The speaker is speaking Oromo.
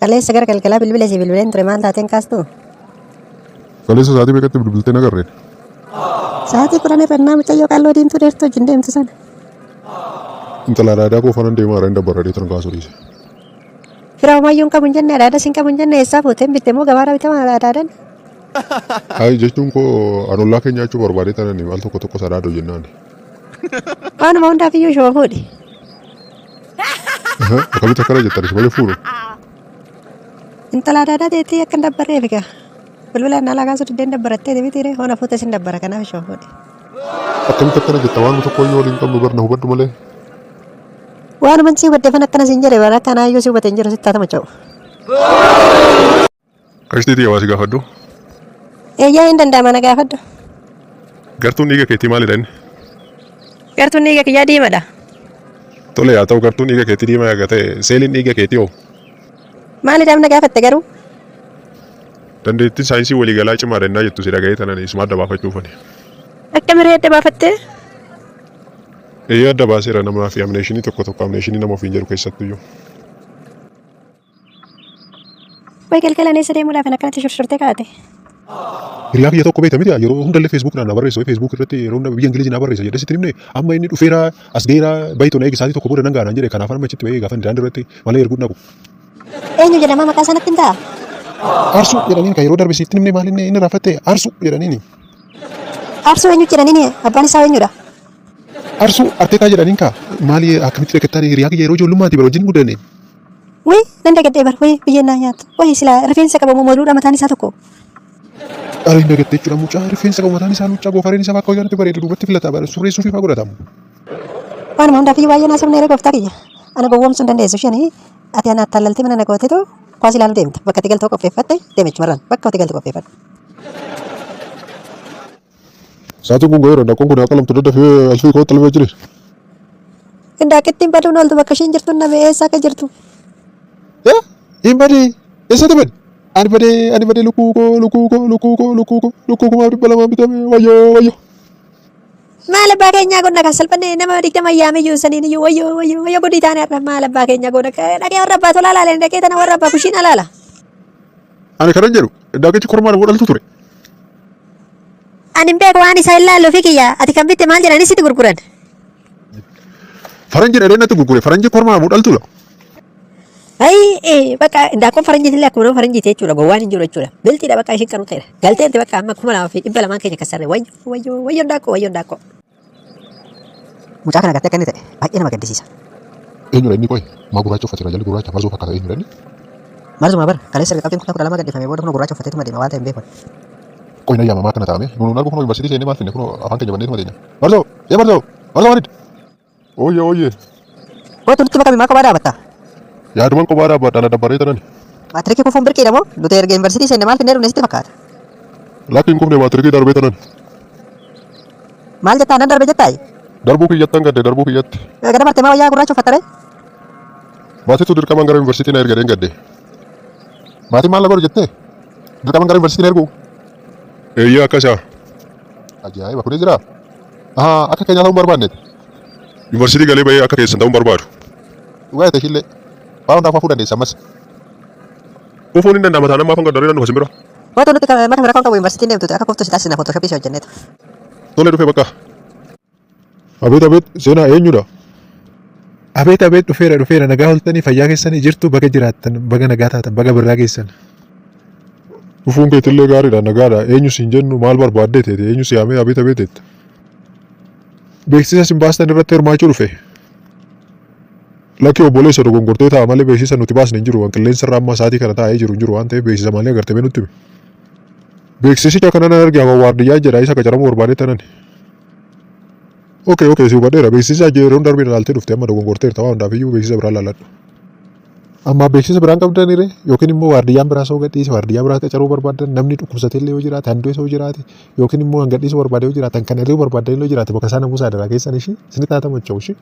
Kaleessa gara galgalaa bilbila si bilbileen ture maal taateen kaastu? Kaleessa sa'aatii meeqatti bilbiltee nagarreen? Sa'aatii 10 irrannaa mucayyoo qalloo diimtuu dheertuu wajjin deemtu sana. Intala adaadaa koo fanan deemaa irra hin dabbarradee tan kaasuu dhiise. Fira homayyuun qabu hin jenne adaadas hin qabu hin jenne eessaa fuuteen bitte moo gabaarraa bitama adaadaan? Hayi jechuun koo anollaa keenya jechuu barbaadee tanani maal tokko tokko sadaadoo jennaan. Waanuma hundaaf iyyuu shoo fuudhi. Akkamitti akkana jettanis malee fuudhu. Intala adaadaa teettii akka hin dabbarreef egaa. Bilbilaan naalaa kaasuu diddeen dabbarattee deebitiire hoona fuute sin dabbara kanaaf shoo fuudhi. Akkamitti akkana jetta waanuma tokko iyyuu waliin qabnu barna hubadhu malee. Waanuma si hubaddeefan akkana sin jedhe bara akkanaa iyyuu si hubate hin jiru sitti haa tamacha'u. Qashtiitii hawaasi gaafadhu. Eeyyaa hin danda'ama na gaafadhu. Gartuun dhiiga keetii maalidha inni? Gartuun dhiiga kiyyaa diimadha. Tole haa ta'u gartuun dhiiga keetii diimaa eega ta'e seeliin dhiiga keetii hoo? Maalidhaaf na gaafatte garuu? Dandeettiin saayinsii waliigalaa cimaa dannaa jettu si dhaga'ee tanan isuma adda baafachuufani. Akka miree adda baafattee? Eeyyee adda baaseera namaa fi amneeshinii tokko amneeshinii nama ofiin jedhu keessattuyyuu. Wayi galgalaan eessa deemuudhaaf akkanatti shorshortee kaa'ate? Hiriyaa kiyya tokko beekta miti yeroo hundallee feesbuuk na barreessa feesbuuk irratti yeroo biyya Ingilizii na barreessa jedhee sitti himne amma inni dhufeera as geera bayitoon eegi isaatii tokko booda nan gaanaan jedhe kanaaf amma achitti bahee gaafa daandii irratti malee erguun naqu. Eenyu jedhama maqaa sanatti hin ta'a? Arsuu jedhaniin kan yeroo darbe sitti himne maal inni raafatte arsuu jedhaniini. Arsuu eenyu jedhaniini abbaan isaa eenyudha? Arsuu Arteetaa jedhaniin kaa maali akkamitti deeggartaan hiriyaa kiyya yeroo ijoollummaati bara wajjin guddanne. Wayii nan dagadhee bar wayii biyyeen naa nyaattu wayii silaa rifeensa qabamu maluudha mataan isaa tokko. Dhaala hin dagattee jechuudha mucaa rifeensa qabu mataan isaa mucaa goofareen isaa bakka hojjannatti bareedu duubatti filata surree suufii fa'aa godhatamu. Waanuma hundaaf iyyuu baay'ee naasofne yeroo gooftaa kiyya ana gowwoomsuu hin dandeessu shanii ati ana attaallaltee mana nagoote too kwaas ilaalu deemta bakka itti galtoo qopheeffatte deemichi marran bakka itti galtoo qopheeffadhu. Saatiin kun ga'eera daakkoon kun qalamtu daddafee alfii koo talbee jire. Indaaqittiin baduun ooltu bakka ishiin jirtu nama eessa akka jirtu. Hin badee eessatti bade? Ani badee lukkuu maaf dhibba lamaa bitame wayyoo. Maal abbaa keenyaa godha kan salphannee nama 20 ayyaame iyyuu saniin iyyuu wayyoo godhii taane irra maal abbaa keenyaa godha dhaqee warra abbaa tolaa laaleen dhaqee tana warra abbaa kushiin alaala. Ani kanan jedhu daakichi kormaan godhaltu ture. Ani beeku waan isa ilaaluu fi kiyya ati kan bitte maal jedhanii sitti gurguran. Faranji dheedhee natti gurgure faranji kormaa godhaltu la. Bakka daakkoon faranjiitillee akkuma nama faranjiiti jechuudha gowwaan hin jiru jechuudha biltiidha bakka ishiin qanu ta'edha galteetti bakka amma 2,200 keenya kassarre wayyoon daakkoo. Mucaa kana gattee akka inni ta'e baay'ee nama gaddisiisa. Eenyudha inni qoy maa gurraacha uffatee jalli gurraacha marzuu fakkaata eenyudha inni? Marzuma bara kaleessa qabxiin kutaa 12 gaddifame booda kun gurraacha uffateetuma deema waan ta'e hin beekun. Qoy na yaamamaa kana taa'ame nuun argu kun yuunivarsiitii seennee maal finne kun afaan keenya banneetuma teenya. Marzoo wanid. Ooyyee. Kootu nutti makame maa kophaa dhaabatta? Yaaduman kophaa dhaabbadhaan adda barree tanan. Maatirikii kufuun birqiidha moo nuti erga yuunivarsiitii seenne maal finnee dhufne sitti fakkaata? Lakkiin kufne maatirikii darbee tanan. Maal jettaa nan darbe jettaayi? Darbuu kiyyattan gadde darbuu kiyyatti. Gada martee maa wayyaa gurraacha uffattare? Maatiitu dirqamaan gara yuunivarsiitii na ergadeen gadde. Maatiin maal na godhu jettee? Dirqamaan gara yuunivarsiitii na ergu? Eeyyee akkasa. Ajaa'iba kunis jira. Akka keenyaa ta'uu barbaanneeti. Yuunivarsiitii galee bahee akka keessan ta'uu barbaadu. Dhugaa ta'e illee waan hundaaf hafuu dandeessa ammas. Kufuun hin danda'ama taanaan maaf hanga daree naannoo simbira. Kootu nuti maka bira kan qabu yuunivarsiitiin deemtu akka koftu si taasisna footoshoppii si hojjenneetu. Tole dhufee bakka. Abeet seenaa eenyudha? Abeet dhufeera nagaa oltanii fayyaa keessanii jirtu baga jiraattan baga nagaa taatan baga birraa keessan. Kufuun keetillee gaariidha nagaadha eenyu siin jennu maal barbaaddee teete eenyu si yaamee abeet jette. Beeksisa sin baastan irratti hirmaachuu dhufe. Lakkii obboleessa dogongortee ta'a malee beeksisa nuti baasne hin jiru waan qilleensa irraa amma sa'aatii kana taa'ee jiru hin jiru waan ta'eef beeksisa malee agartee nutti hime. Beeksisicha kana nan argaa waardiyyaa jedha isa qacaramuu barbaadee tanan. Okay si hubadheera beeksisa yeroon darbee ilaaltee dhufte amma dogongorteerta waan hundaaf iyyuu beeksisa biraa laalladhu. Amma beeksisa biraan qabdanire yookiin immoo waardiyyaan biraa soo gadhiise waardiyyaa biraa qacaruu barbaadan namni dhukkubsatellee yoo jiraate handoo yoo jiraate yookiin immoo hangadhiisuu barbaade yoo jiraatan kan irraa barbaadan yoo jiraate bakka isaan namuusaa daraa keessan ishii isin taatamu jechuudha.